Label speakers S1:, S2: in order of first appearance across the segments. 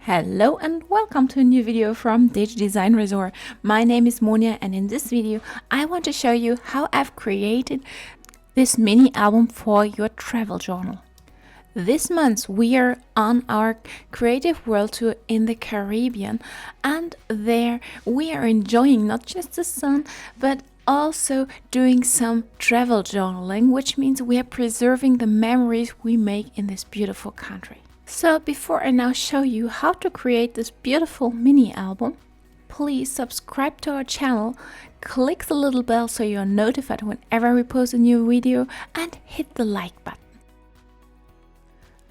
S1: Hello and welcome to a new video from Digidesignresort. My name is Monia, and in this video I want to show you how I've created this mini album for your travel journal. This month we are on our creative world tour in the Caribbean, and there we are enjoying not just the sun but also doing some travel journaling, which means we are preserving the memories we make in this beautiful country. So before I now show you how to create this beautiful mini album, please subscribe to our channel, click the little bell so you're notified whenever we post a new video, and hit the like button.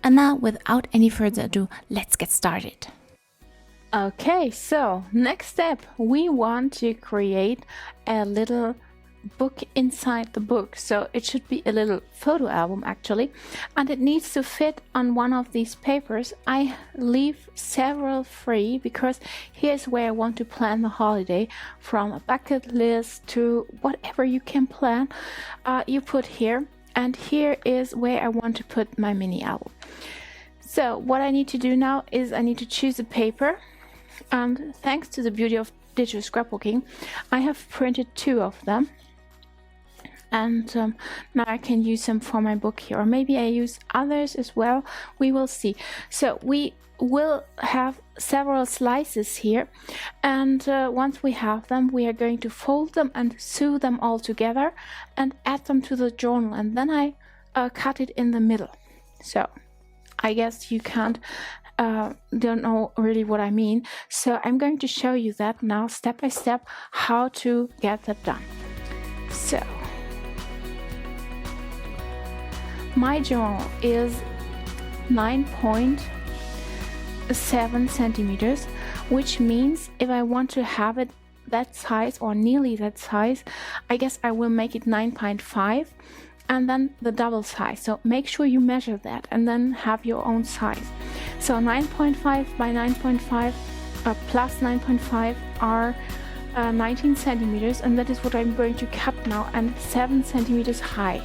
S1: And now, without any further ado, let's get started. Okay, so next step, we want to create a little book inside the book. So it should be a little photo album actually, and it needs to fit on one of these papers. I leave several free because here's where I want to plan the holiday, from a bucket list to whatever you can plan. You put here, and here is where I want to put my mini album. So what I need to do now is I need to choose a paper, and thanks to the beauty of digital scrapbooking, I have printed 2 of them. And now I can use them for my book here, or maybe I use others as well. We will see. So we will have several slices here, and once we have them, we are going to fold them and sew them all together and add them to the journal, and then I cut it in the middle. So I guess you don't know really what I mean. So I'm going to show you that now step by step how to get that done. So my journal is 9.7 centimeters, which means if I want to have it that size or nearly that size, I guess I will make it 9.5 and then the double size. So make sure you measure that and then have your own size. So 9.5 by 9.5 plus 9.5 are 19 centimeters, and that is what I'm going to cut now, and 7 centimeters high.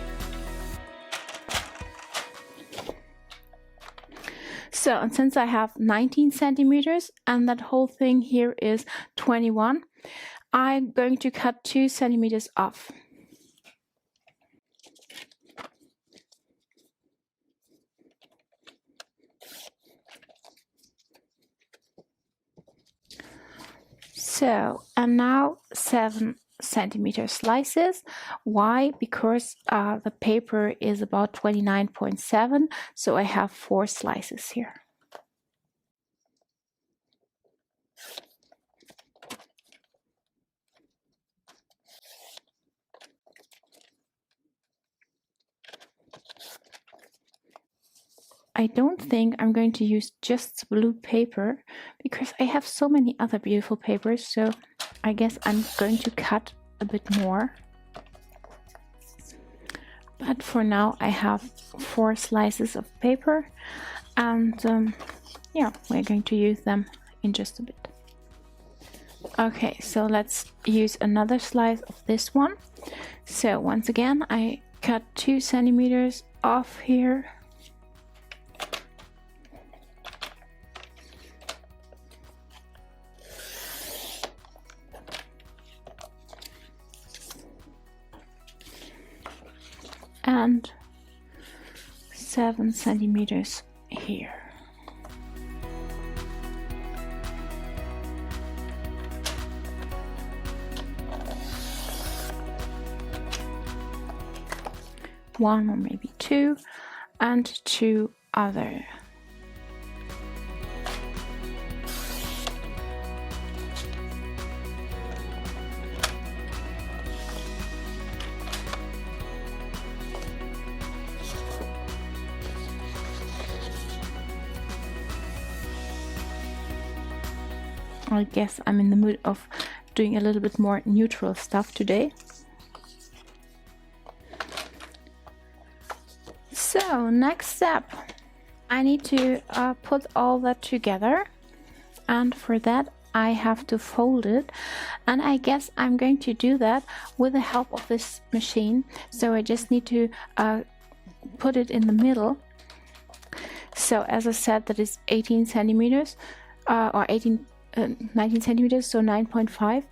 S1: So, and since I have 19 centimeters and that whole thing here is 21, I'm going to cut 2 centimeters off. So, and now 7 centimeter slices. Why? Because the paper is about 29.7, so I have 4 slices here. I don't think I'm going to use just blue paper because I have so many other beautiful papers, so I guess I'm going to cut a bit more. But for now I have 4 slices of paper, and yeah, we're going to use them in just a bit. Okay, so let's use another slice of this one. So once again, I cut 2 centimeters off here. And 7 centimeters here. One or maybe 2, and 2 other. I guess I'm in the mood of doing a little bit more neutral stuff today. So next step, I need to put all that together, and for that I have to fold it, and I guess I'm going to do that with the help of this machine. So I just need to put it in the middle. So as I said, that is 18 centimeters. or 19 centimeters, so 9.5,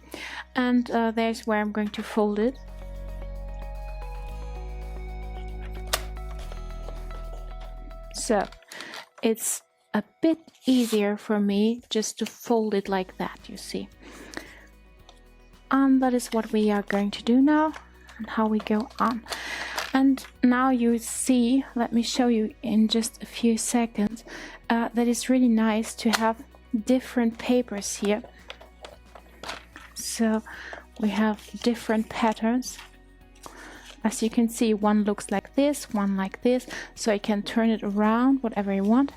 S1: and there's where I'm going to fold it. So it's a bit easier for me just to fold it like that, you see. And that is what we are going to do now, and how we go on. And now you see, let me show you in just a few seconds, that it's really nice to have different papers here. So we have different patterns. As you can see, one looks like this, one like this, so you can turn it around whatever you want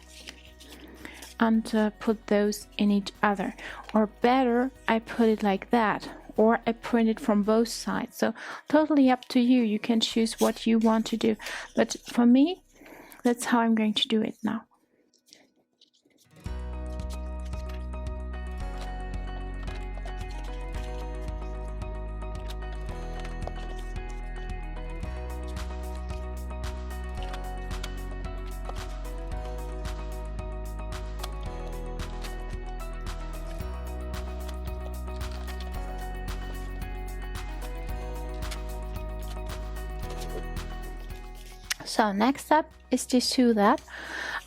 S1: and put those in each other. Or better, I put it like that, or I print it from both sides. So totally up to you. You can choose what you want to do. But for me, that's how I'm going to do it now. So next step is to sew that,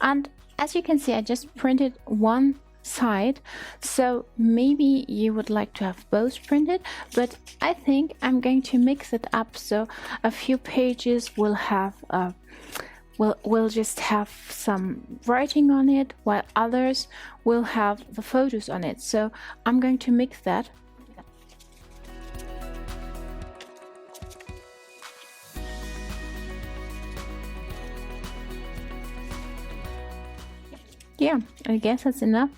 S1: and as you can see, I just printed one side, so maybe you would like to have both printed, but I think I'm going to mix it up, so a few pages will have will just have some writing on it, while others will have the photos on it. So I'm going to mix that. Yeah, I guess that's enough.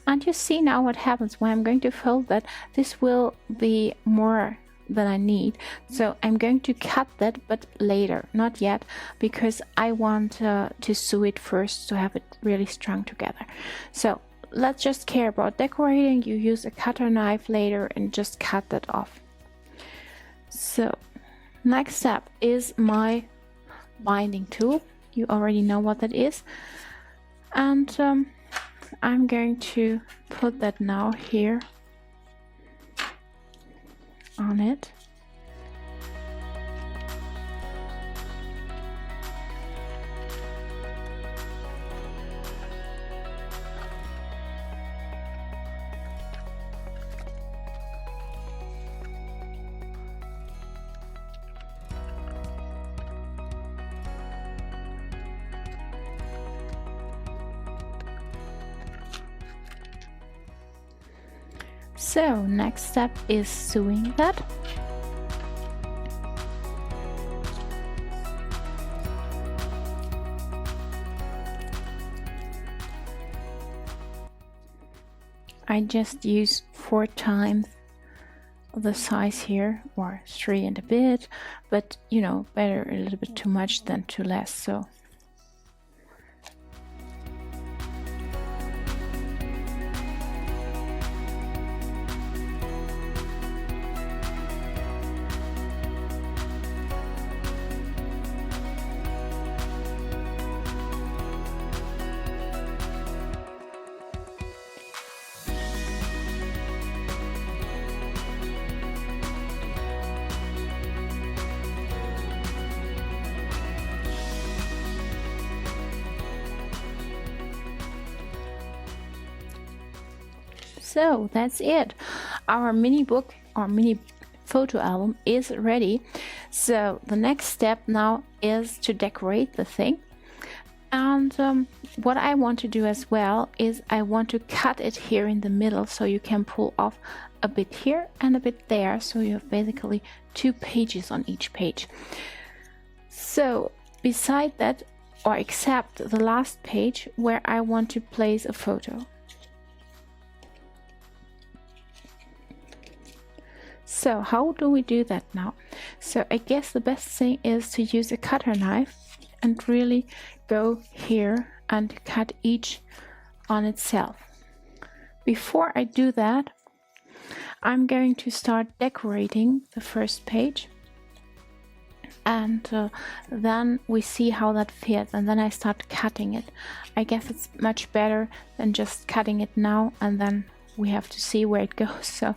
S1: And you see now what happens when I'm going to fold that. This will be more than I need, so I'm going to cut that, but later, not yet, because I want to sew it first to have it really strung together. So let's just care about decorating. You use a cutter knife later and just cut that off. So next step is my binding tool. You already know what that is. And I'm going to put that now here on it. So next step is sewing that. I just use 4 times the size here, or 3 and a bit, but you know, better a little bit too much than too less. So So that's it. Our mini book or mini photo album is ready. So the next step now is to decorate the thing. And what I want to do as well is I want to cut it here in the middle, so you can pull off a bit here and a bit there. So you have basically 2 pages on each page. So beside that, or except the last page where I want to place a photo. So how do we do that now? So I guess the best thing is to use a cutter knife and really go here and cut each on itself. Before I do that, I'm going to start decorating the first page. and then we see how that fits, and then I start cutting it. I guess it's much better than just cutting it now and then we have to see where it goes, so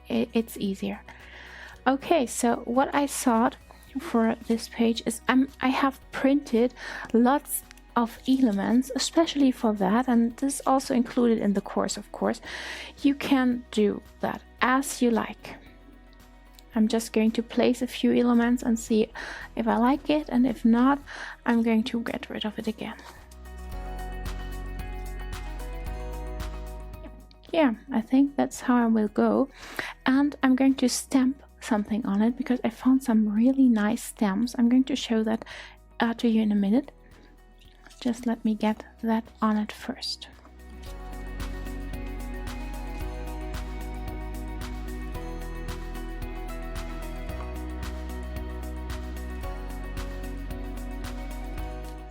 S1: it's easier. Okay, so what I thought for this page is I have printed lots of elements, especially for that, and this is also included in the course, of course. You can do that as you like. I'm just going to place a few elements and see if I like it, and if not, I'm going to get rid of it again. Yeah, I think that's how I will go. And I'm going to stamp something on it because I found some really nice stamps. I'm going to show that to you in a minute. Just let me get that on it first.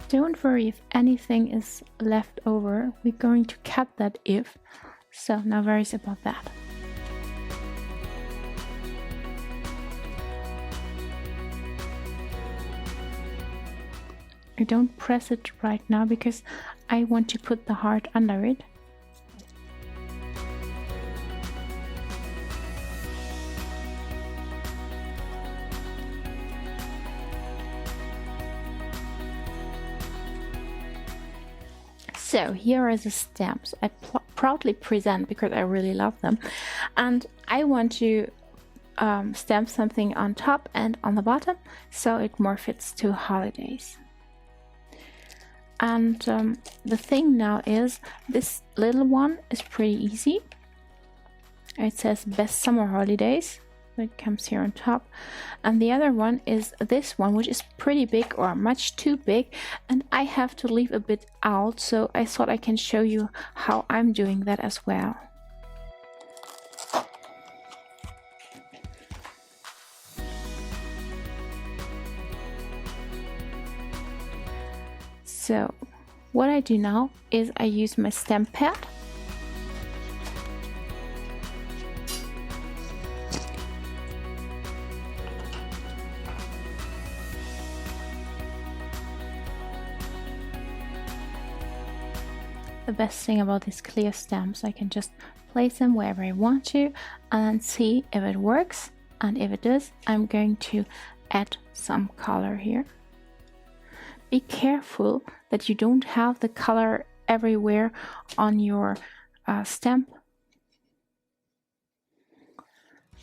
S1: Don't worry if anything is left over. We're going to cut that if. So no worries about that. I don't press it right now because I want to put the heart under it. So here are the stamps I proudly present because I really love them, and I want to stamp something on top and on the bottom so it more fits to holidays. And the thing now is this little one is pretty easy. It says best summer holidays. It comes here on top, and the other one is this one, which is pretty big or much too big, and I have to leave a bit out, so I thought I can show you how I'm doing that as well. So what I do now is I use my stamp pad. The best thing about these clear stamps, I can just place them wherever I want to and see if it works, and if it does, I'm going to add some color here. Be careful that you don't have the color everywhere on your stamp.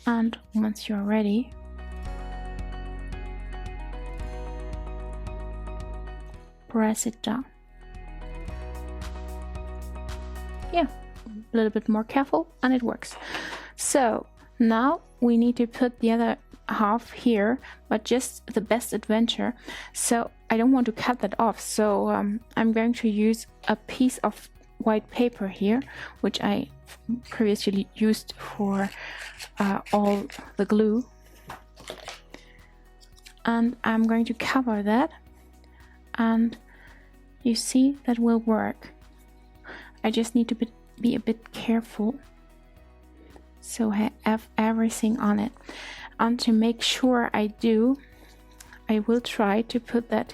S1: And once you're ready, press it down. Yeah, a little bit more careful and it works. So now we need to put the other half here, but just the best adventure. So I don't want to cut that off, so I'm going to use a piece of white paper here, which I previously used for all the glue, and I'm going to cover that, and you see that will work. I just need to be a bit careful so I have everything on it. And to make sure I do, I will try to put that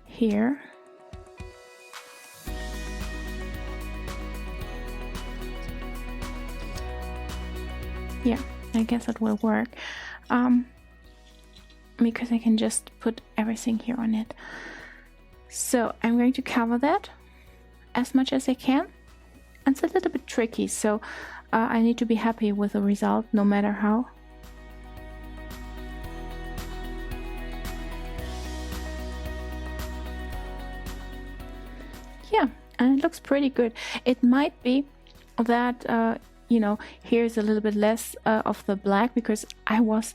S1: here. Yeah, I guess that will work. Because I can just put everything here on it. So I'm going to cover that as much as I can. And it's a little bit tricky, so I need to be happy with the result no matter how. Yeah, and it looks pretty good. It might be that you know, here's a little bit less of the black because I was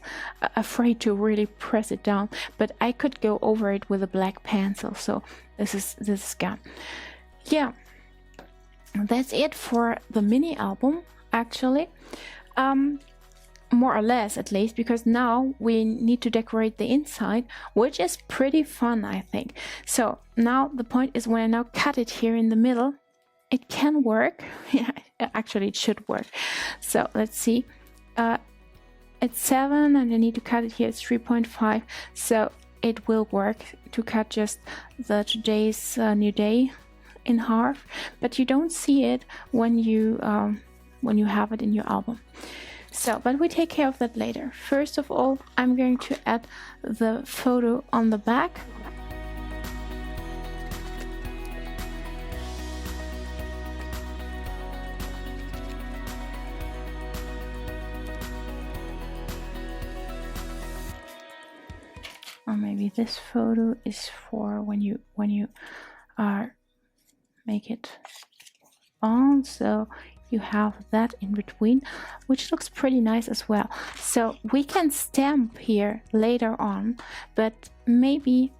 S1: afraid to really press it down, but I could go over it with a black pencil, so this is gone. Yeah, that's it for the mini album, actually. More or less, at least, because now we need to decorate the inside, which is pretty fun, I think. So now the point is, when I now cut it here in the middle, it can work. Yeah, actually it should work. So let's see. it's 7 and I need to cut it here, it's 3.5. So it will work to cut just the today's new day in half, but you don't see it when you have it in your album. So, but we take care of that later. First of all, I'm going to add the photo on the back. Or maybe this photo is for when you make it on, so you have that in between, which looks pretty nice as well. So we can stamp here later on, but maybe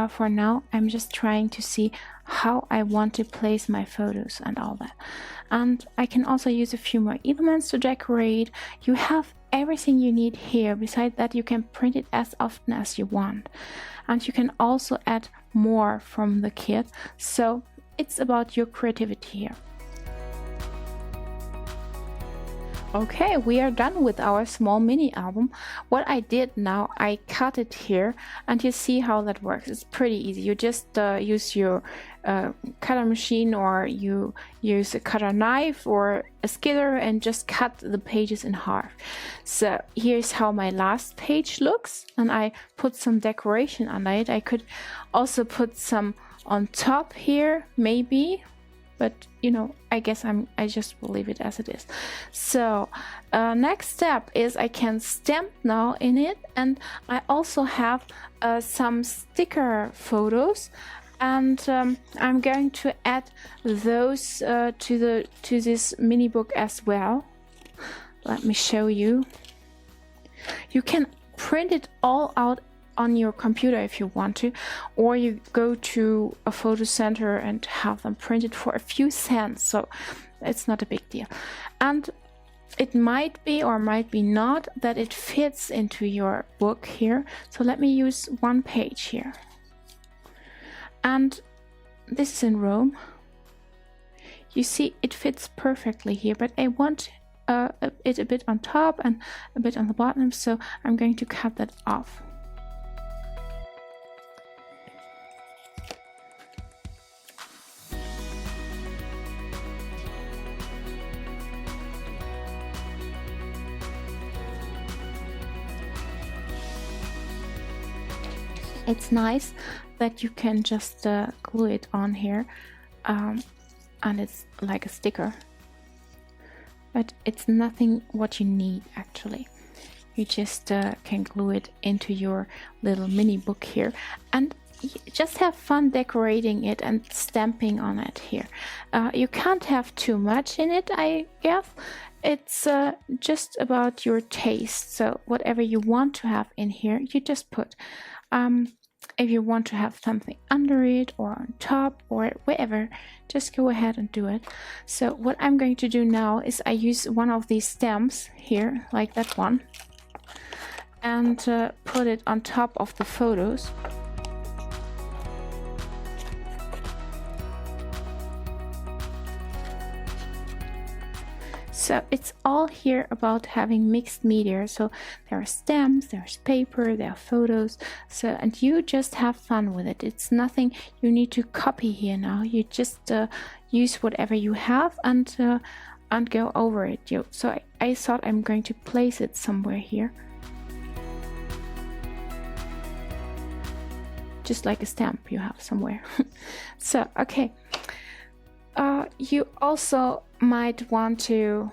S1: for now I'm just trying to see how I want to place my photos and all that. And I can also use a few more elements to decorate. You have everything you need here. Besides that, you can print it as often as you want, and you can also add more from the kit. So it's about your creativity here. Okay, we are done with our small mini album. What I did now, I cut it here, and you see how that works. It's pretty easy. You just use your cutter machine, or you use a cutter knife or a skidder and just cut the pages in half. So here's how my last page looks, and I put some decoration on it. I could also put some on top here, maybe, but you know, I guess I just will leave it as it is. So next step is I can stamp now in it, and I also have some sticker photos, and I'm going to add those to this mini book as well. Let me show you. You can print it all out on your computer if you want to, or you go to a photo center and have them printed for a few cents, so it's not a big deal. And it might be or might be not that it fits into your book here, so let me use one page here. And this is in Rome. You see it fits perfectly here, but I want it a bit on top and a bit on the bottom, so I'm going to cut that off. It's nice that you can just glue it on here, and it's like a sticker, but it's nothing what you need actually. You just can glue it into your little mini book here, and just have fun decorating it and stamping on it here. You can't have too much in it, I guess. It's just about your taste, so whatever you want to have in here, you just put. If you want to have something under it or on top or wherever, just go ahead and do it. So what I'm going to do now is I use one of these stamps here, like that one, and put it on top of the photos. So it's all here about having mixed media. So there are stamps, there's paper, there are photos. So, and you just have fun with it. It's nothing you need to copy here now. You just use whatever you have and go over it. So I thought I'm going to place it somewhere here. Just like a stamp you have somewhere. So, okay. You also might want to,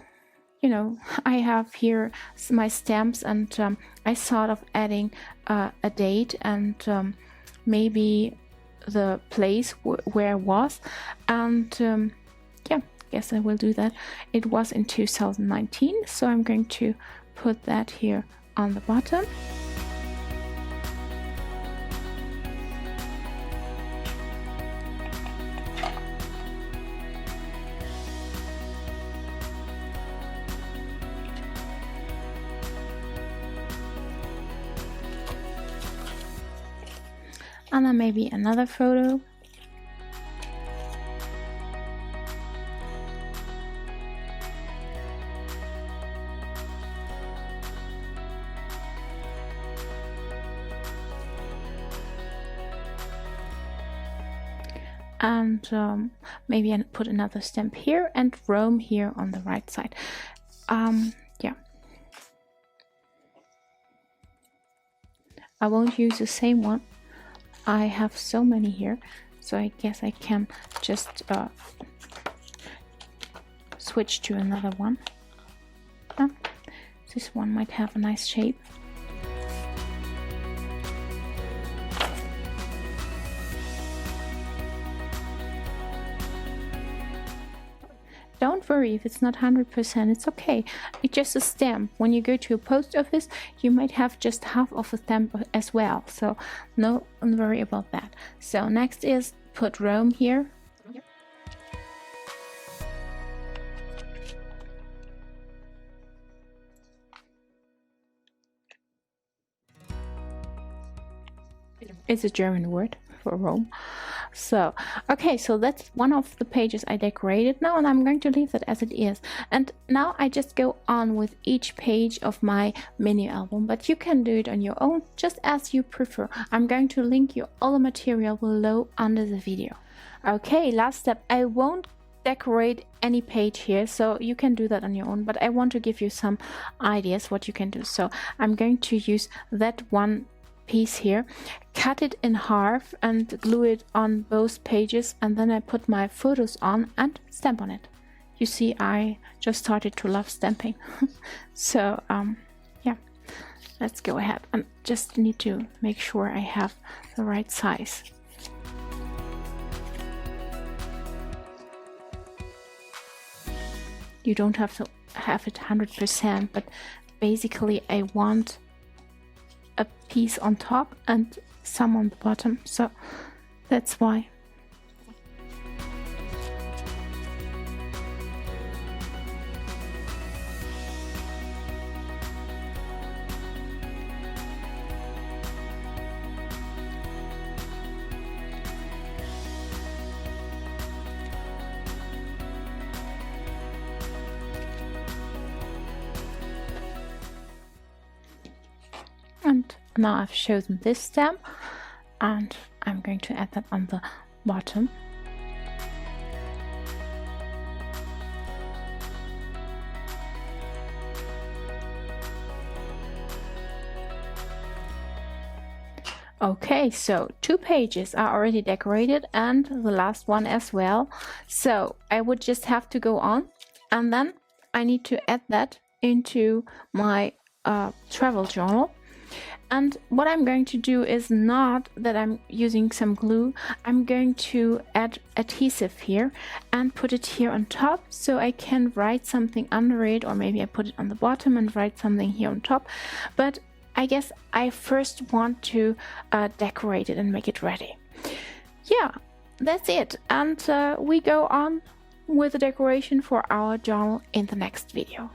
S1: you know, I have here my stamps, and I thought of adding a date and maybe the place where I was, and yeah, guess I will do that. It was in 2019, so I'm going to put that here on the bottom. And then maybe another photo. and maybe I put another stamp here and Rome here on the right side. Yeah, I won't use the same one. I have so many here, so I guess I can just switch to another one. This one might have a nice shape. Don't worry if it's not 100%, it's okay. It's just a stamp. When you go to a post office, you might have just half of a stamp as well. So don't worry about that. So next is put Rome here. It's a German word for Rome. So okay, so that's one of the pages I decorated now, and I'm going to leave that as it is. And now I just go on with each page of my mini album, but you can do it on your own, just as you prefer. I'm going to link you all the material below under the video. Okay, last step. I won't decorate any page here, so you can do that on your own, but I want to give you some ideas what you can do. So I'm going to use that one piece here, cut it in half and glue it on both pages, and then I put my photos on and stamp on it. You see, I just started to love stamping. So yeah, let's go ahead and just need to make sure I have the right size. You don't have to have it 100%, but basically I want a piece on top and some on the bottom, so that's why. And now I've chosen this stamp, and I'm going to add that on the bottom. Okay, so 2 pages are already decorated and the last one as well. So I would just have to go on, and then I need to add that into my travel journal. And what I'm going to do is not that I'm using some glue. I'm going to add adhesive here and put it here on top, so I can write something under it, or maybe I put it on the bottom and write something here on top. But I guess I first want to decorate it and make it ready. Yeah, that's it. And we go on with the decoration for our journal in the next video.